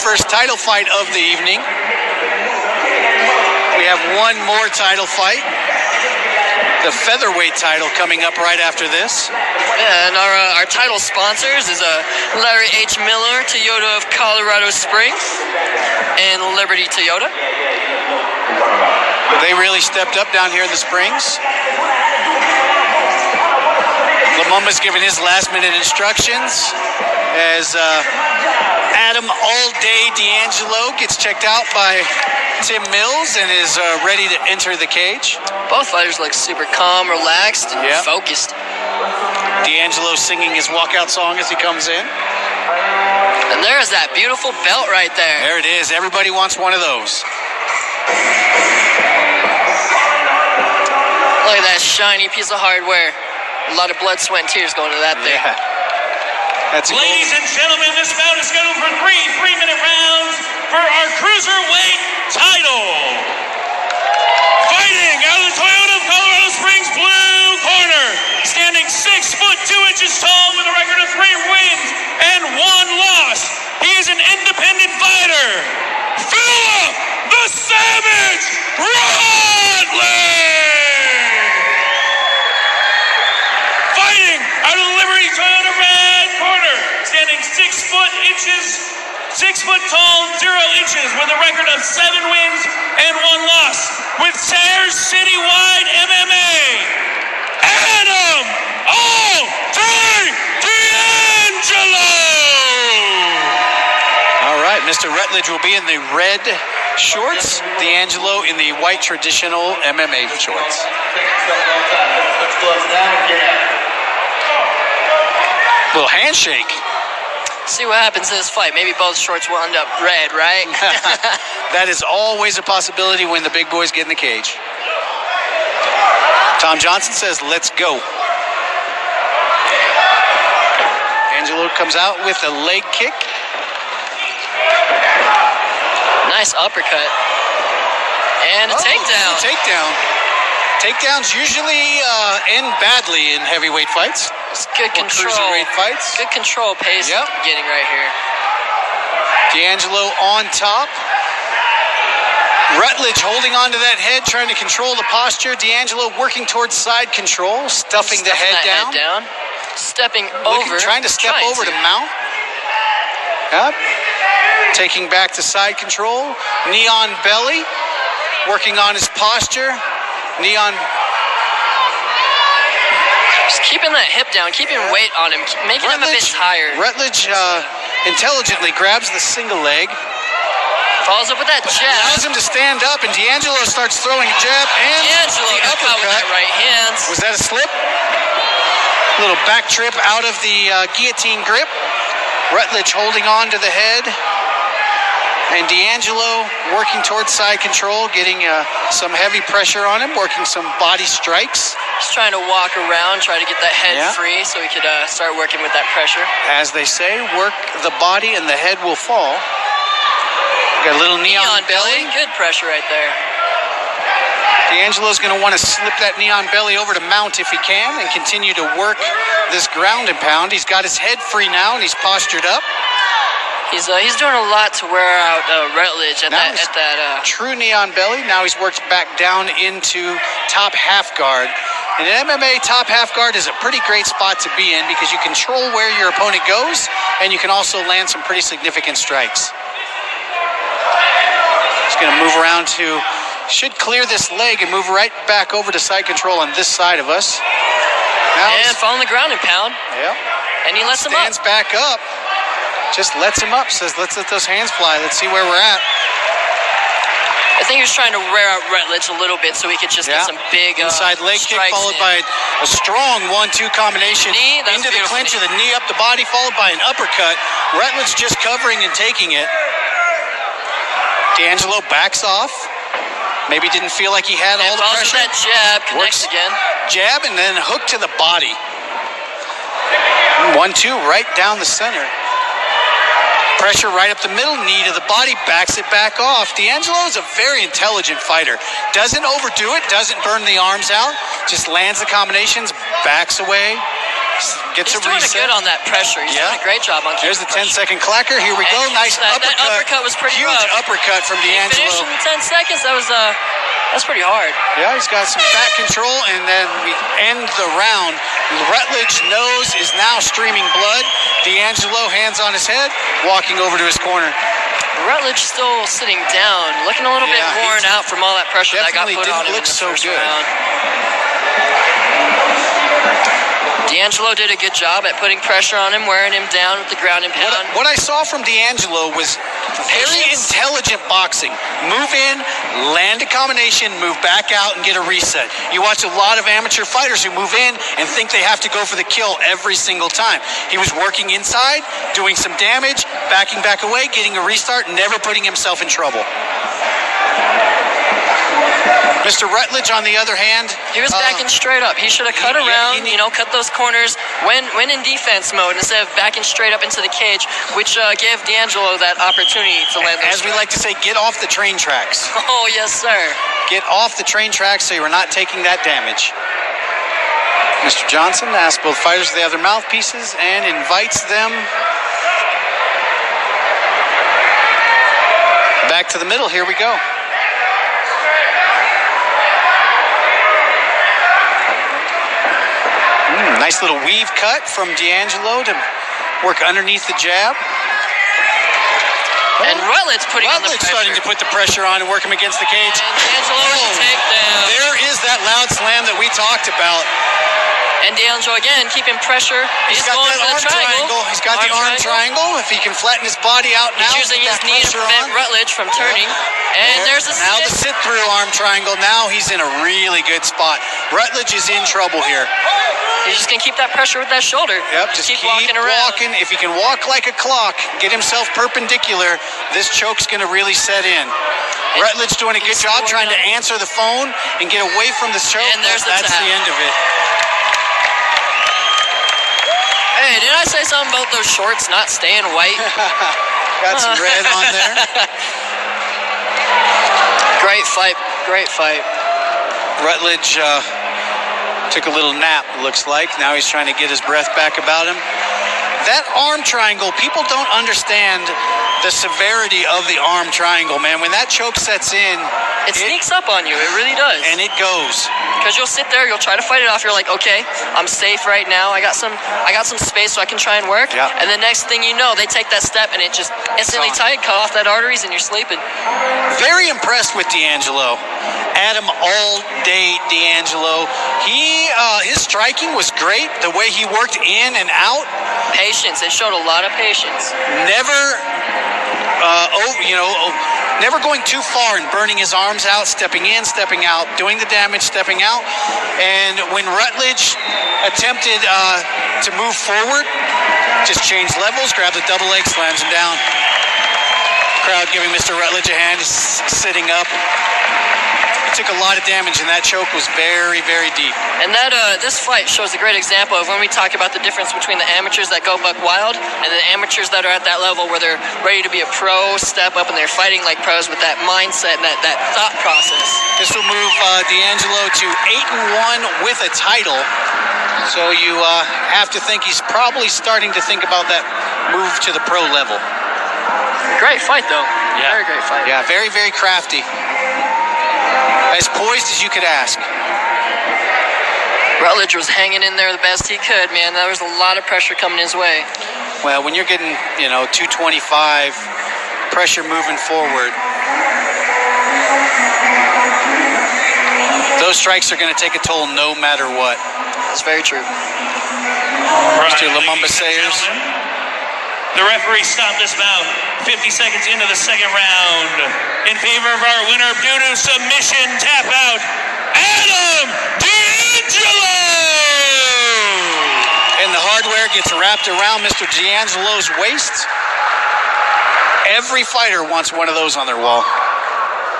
first title fight of the evening. We have one more title fight. The featherweight title coming up right after this. Yeah, and our title sponsors is Larry H. Miller, Toyota of Colorado Springs, and Liberty Toyota. They really stepped up down here in the Springs. Lumumba's giving his last-minute instructions as Adam All-Day D'Angelo gets checked out by Tim Mills and is ready to enter the cage. Both fighters look super calm, relaxed, and focused. D'Angelo singing his walkout song as he comes in. And there's that beautiful belt right there. There it is. Everybody wants one of those. Look at that shiny piece of hardware. A lot of blood, sweat, and tears going to that thing. Yeah. That's Ladies and gentlemen, this bout is scheduled for 3 3-minute rounds for our Cruiserweight title. Fighting out of the Toyota of Colorado Springs blue corner, standing 6 foot 2 inches tall with a record of 3 wins and 1 loss. He is an independent fighter, Phillip the Savage Rutledge. Fighting out of the Liberty Toyota red corner, standing 6 foot tall, 0 inches, with a record of 7 wins and 1 loss. With Sayers Citywide MMA, Adam All-Day D'Angelo. all right. Mr. Rutledge will be in the red shorts. D'Angelo in the white traditional MMA shorts. Little handshake. See what happens in this fight. Maybe both shorts will end up red, right? That is always a possibility when the big boys get in the cage. Tom Johnson says, let's go. Angelo comes out with a leg kick. Nice uppercut. And a takedown. A takedown. Takedowns usually end badly in heavyweight fights. It's good control. Cruiserweight fights. Good control pace at the beginning right here. D'Angelo on top. Rutledge holding on to that head, trying to control the posture. D'Angelo working towards side control, stuffing the head down. Stepping over. Trying to step over to mount. Yep. Taking back to side control. Knee on belly. Working on his posture. Knee on. Just keeping that hip down, keeping weight on him, making him a bit tired. Rutledge intelligently grabs the single leg. Follows up with that jab. Allows him to stand up, and D'Angelo starts throwing a jab and D'Angelo the got caught with that right hand. Was that a slip? A little back trip out of the guillotine grip. Rutledge holding on to the head. And D'Angelo working towards side control, getting some heavy pressure on him, working some body strikes. He's trying to walk around, try to get that head free so he could start working with that pressure. As they say, work the body and the head will fall. Got a little knee on belly. Good pressure right there. D'Angelo's going to want to slip that knee on belly over to mount if he can and continue to work this ground and pound. He's got his head free now and he's postured up. He's doing a lot to wear out Rutledge at that true knee on belly. Now he's worked back down into top half guard. And in MMA, top half guard is a pretty great spot to be in because you control where your opponent goes and you can also land some pretty significant strikes. He's going to move around to, should clear this leg and move right back over to side control on this side of us. Now and following the ground and pound. Yeah. And he lets him up. Stands back up. Just lets him up, says, let's let those hands fly. Let's see where we're at. I think he was trying to wear out Rutledge a little bit so he could just get some big inside leg kick followed by a strong 1-2 combination into the clinch of the knee up the body, followed by an uppercut. Rutledge just covering and taking it. D'Angelo backs off. Maybe didn't feel like he had all the pressure. That jab connects again. Jab and then hook to the body. 1-2 right down the center. Pressure right up the middle, knee to the body, backs it back off. D'Angelo is a very intelligent fighter. Doesn't overdo it, doesn't burn the arms out, just lands the combinations, backs away, Gets He's a doing it reset. good on that pressure. He's doing a great job on keeping There's the pressure. 10-second clacker. Here we go. And Nice that uppercut. uppercut was pretty Huge rough. uppercut from He finished D'Angelo. in 10 seconds. That's pretty hard. Yeah, he's got some fat control, and then we end the round. Rutledge nose is now streaming blood. D'Angelo, hands on his head, walking over to his corner. Rutledge still sitting down, looking a little bit worn out from all that pressure that got Definitely put on him didn't in look the so first good. round. D'Angelo did a good job at putting pressure on him, wearing him down with the ground and pound. What I saw from D'Angelo was very intelligent boxing. Move in, land a combination, move back out, and get a reset. You watch a lot of amateur fighters who move in and think they have to go for the kill every single time. He was working inside, doing some damage, backing back away, getting a restart, never putting himself in trouble. Mr. Rutledge, on the other hand, he was backing straight up. He should have cut around, cut those corners, went in defense mode instead of backing straight up into the cage, which gave D'Angelo that opportunity to land those as we like to say, get off the train tracks. Oh, yes, sir. Get off the train tracks so you're not taking that damage. Mr. Johnson asks both fighters if they have their mouthpieces and invites them back to the middle. Here we go. Nice little weave cut from D'Angelo to work underneath the jab. And Rutledge putting on the pressure. Starting to put the pressure on and work him against the cage. And D'Angelo with the takedown. There is that loud slam that we talked about. And D'Angelo again keeping pressure. He's got going that for the arm triangle. He's got the arm triangle. If he can flatten his body out now. He's using his knee to prevent Rutledge from turning. And there's a now the sit-through arm triangle. Now he's in a really good spot. Rutledge is in trouble here. He's just going to keep that pressure with that shoulder. Yep, just keep walking around. If he can walk like a clock, get himself perpendicular, this choke's going to really set in. Rutledge doing a good job trying to answer the phone and get away from the choke. And there's that's the end of it. Hey, did I say something about those shorts not staying white? Got some red on there. Great fight. Great fight. Rutledge took a little nap, it looks like. Now he's trying to get his breath back about him. That arm triangle, people don't understand the severity of the arm triangle, man. When that choke sets in, it sneaks up on you. It really does. And it goes. Because you'll sit there, you'll try to fight it off. You're like, okay, I'm safe right now. I got some space so I can try and work. Yeah. And the next thing you know, they take that step and it just instantly tight, cut off that arteries, and you're sleeping. Very impressed with D'Angelo. Adam all day D'Angelo. His striking was great. The way he worked in and out. Patience. It showed a lot of patience. Never going too far and burning his arms out, stepping in, stepping out, doing the damage, stepping out. And when Rutledge attempted to move forward, just changed levels, grabbed the double leg, slams him down. Crowd giving Mr. Rutledge a hand, sitting up. He took a lot of damage, and that choke was very, very deep. And that this fight shows a great example of when we talk about the difference between the amateurs that go buck wild and the amateurs that are at that level where they're ready to be a pro, step up, and they're fighting like pros with that mindset and that thought process. This will move D'Angelo to 8-1 with a title. So you have to think he's probably starting to think about that move to the pro level. Great fight, though. Yeah. Very great fight. Yeah, very, very crafty. As poised as you could ask. Rutledge was hanging in there the best he could, man. There was a lot of pressure coming his way. Well, when you're getting, 225, pressure moving forward, those strikes are going to take a toll no matter what. It's very true. Mr. Lumumba Sayers. The referee stopped this bout 50 seconds into the second round in favor of our winner due to submission tap out, Adam D'Angelo! And the hardware gets wrapped around Mr. D'Angelo's waist. Every fighter wants one of those on their wall.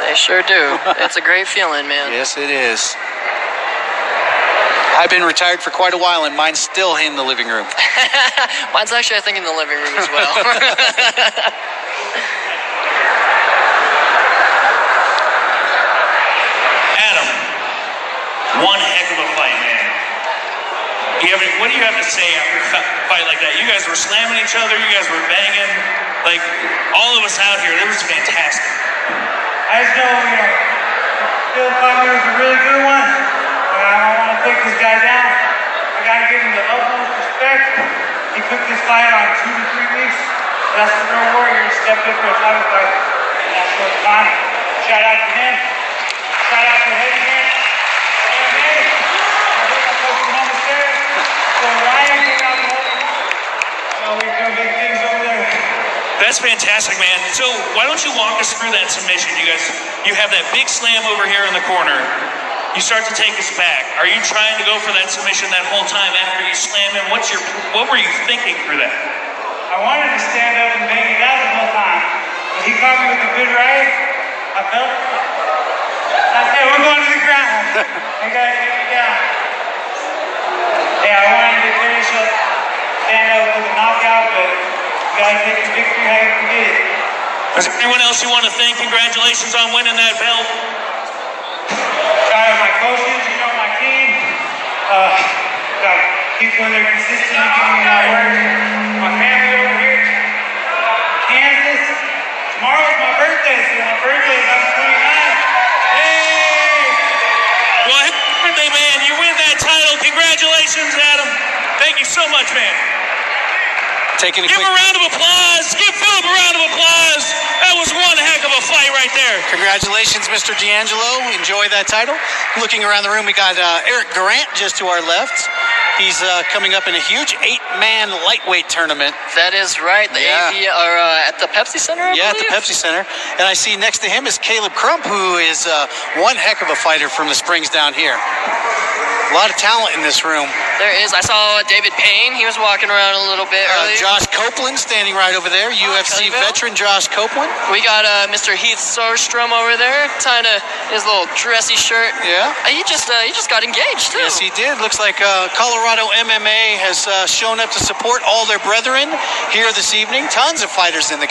They sure do. It's a great feeling, man. Yes, it is. I've been retired for quite a while, and mine's still in the living room. Mine's actually, I think, in the living room as well. Adam, one heck of a fight, man. What are you have to say after a fight like that? You guys were slamming each other. You guys were banging. Like, all of us out here, it was fantastic. I just know, Phillip thought it was a really good one. But I don't want to take this guy down. I got to give him the utmost respect. He took this fight on 2 to 3 weeks. That's the real warrior. He stepped up for a title fight. And that's what's fine. Shout out to him. Shout out to Heavy Man. That's fantastic, man. So why don't you walk us through that submission? You have that big slam over here in the corner. You start to take us back. Are you trying to go for that submission that whole time after you slam him? What were you thinking through that? I wanted to stand up and bang it out the whole time. But he caught me with a good right. I felt it. I said, we're going to the ground. I got to take me down. Yeah, I wanted to finish up, stand up with a knockout, but you got to take the victory how you can get it. Is there anyone else you want to thank? Congratulations on winning that belt. Shout out my coaches, my team. Got people that are consistent in giving me my work. My family over here. Kansas. Tomorrow's my birthday, so my birthday is on the 29th. Hey! Well, happy birthday, man. You win that title. Congratulations, Adam. Thank you so much, man. Give him a round of applause. Give Phillip a round of applause. That was one heck of a fight right there. Congratulations, Mr. D'Angelo. Enjoy that title. Looking around the room, we got Eric Grant just to our left. He's coming up in a huge 8-man lightweight tournament. That is right. The AV are at the Pepsi Center, I believe? At the Pepsi Center. And I see next to him is Caleb Crump, who is one heck of a fighter from the Springs down here. A lot of talent in this room. There is. I saw David Payne. He was walking around a little bit earlier. Josh Copeland standing right over there. UFC veteran Josh Copeland. We got Mr. Heath Sorstrom over there, tying his little dressy shirt. Yeah. He just got engaged too. Yes, he did. Looks like Colorado MMA has shown up to support all their brethren here this evening. Tons of fighters in the